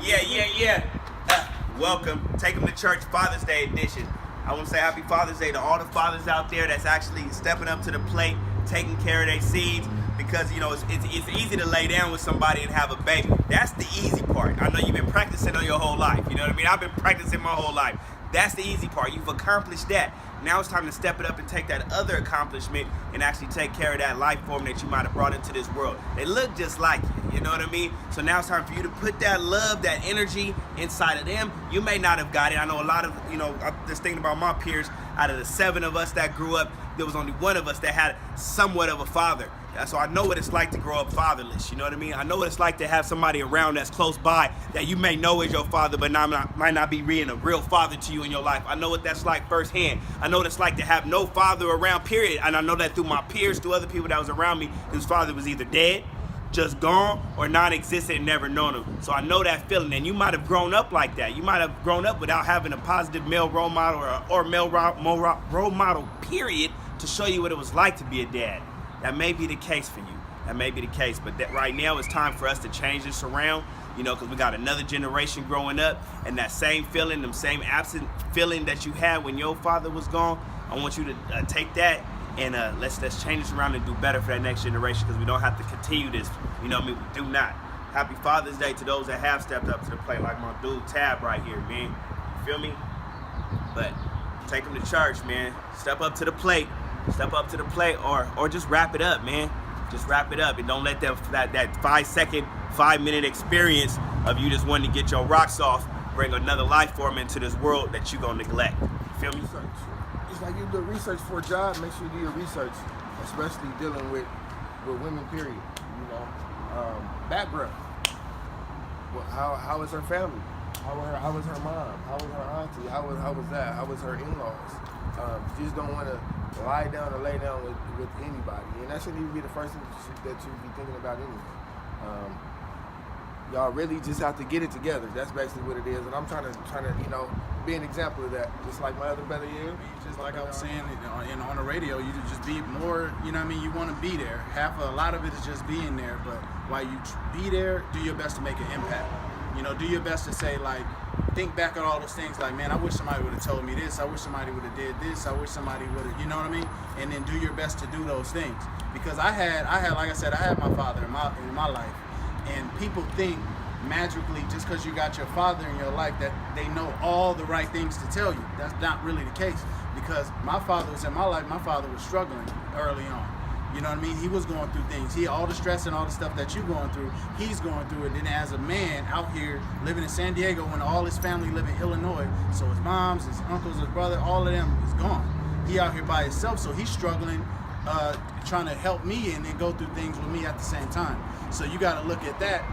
Yeah. Welcome. Take them to church Father's Day edition. I want to say happy Father's Day to all the fathers out there that's actually stepping up to the plate, taking care of their seeds, because, you know, it's easy to lay down with somebody and have a baby. That's the easy part. I know you've been practicing on your whole life. You know what I mean? I've been practicing my whole life. That's the easy part. You've accomplished that. Now it's time to step it up and take that other accomplishment and actually take care of that life form that you might have brought into this world. They look just like you know what I mean? So now it's time for you to put that love, that energy inside of them. You may not have got it. I know a lot of, I'm just thinking about my peers. Out of the 7 of us that grew up, there was only 1 of us that had somewhat of a father. So I know what it's like to grow up fatherless, you know what I mean? I know what it's like to have somebody around that's close by that you may know is your father, but might not be being a real father to you in your life. I know what that's like firsthand. I know what it's like to have no father around, period. And I know that through my peers, through other people that was around me, whose father was either dead, just gone, or non-existent and never known him. So I know that feeling, and you might have grown up like that. You might have grown up without having a positive male role model or male role model, period, to show you what it was like to be a dad. That may be the case for you. That may be the case, but that right now it's time for us to change this around, because we got another generation growing up, and that same feeling, them same absent feeling that you had when your father was gone, I want you to take that and let's change this around and do better for that next generation, because we don't have to continue this. You know what I mean? We do not. Happy Father's Day to those that have stepped up to the plate, like my dude Tab right here, man. You feel me? But take them to church, man. Step up to the plate. Step up to the plate, or just wrap it up, man. Just wrap it up, and don't let that 5-second, 5-minute experience of you just wanting to get your rocks off bring another life form into this world that you gonna neglect. You feel me? Research. It's like you do research for a job. Make sure you do your research, especially dealing with women. Period. Background. Well, how is her family? How was her mom? How was her auntie? How was that? How was her in-laws? You just don't want to lie down or lay down with anybody, and that shouldn't even be the first thing that you be thinking about anyway. Y'all really just have to get it together. That's basically what it is, and I'm trying to be an example of that. Just like my other brother here. Just like I was saying on the radio, you just be more. You know what I mean? You want to be there. A lot of it is just being there, but while you be there, do your best to make an impact. Do your best to say, like, think back at all those things, like, man, I wish somebody would have told me this, I wish somebody would have did this, I wish somebody would have, you know what I mean? And then do your best to do those things. Because I had, like I said, I had my father in my life, and people think magically just because you got your father in your life that they know all the right things to tell you. That's not really the case, because my father was in my life. My father was struggling early on. You know what I mean? He was going through things. All the stress and all the stuff that you're going through, he's going through it. And then as a man out here living in San Diego when all his family live in Illinois, so his moms, his uncles, his brother, all of them is gone. He out here by himself, so he's struggling, trying to help me and then go through things with me at the same time. So you got to look at that,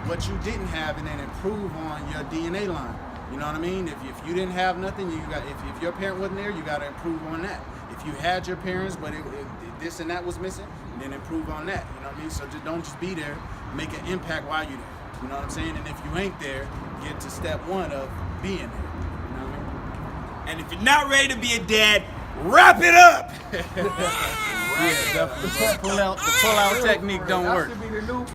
what you didn't have, and then improve on your DNA line. You know what I mean? If you didn't have nothing, if your parent wasn't there, you got to improve on that. If you had your parents, but this and that was missing, then improve on that. You know what I mean? So don't just be there, make an impact while you're there. You know what I'm saying? And if you ain't there, get to step 1 of being there. You know what I mean? And if you're not ready to be a dad, wrap it up. Yeah, definitely. The pull out technique don't work. That should be the new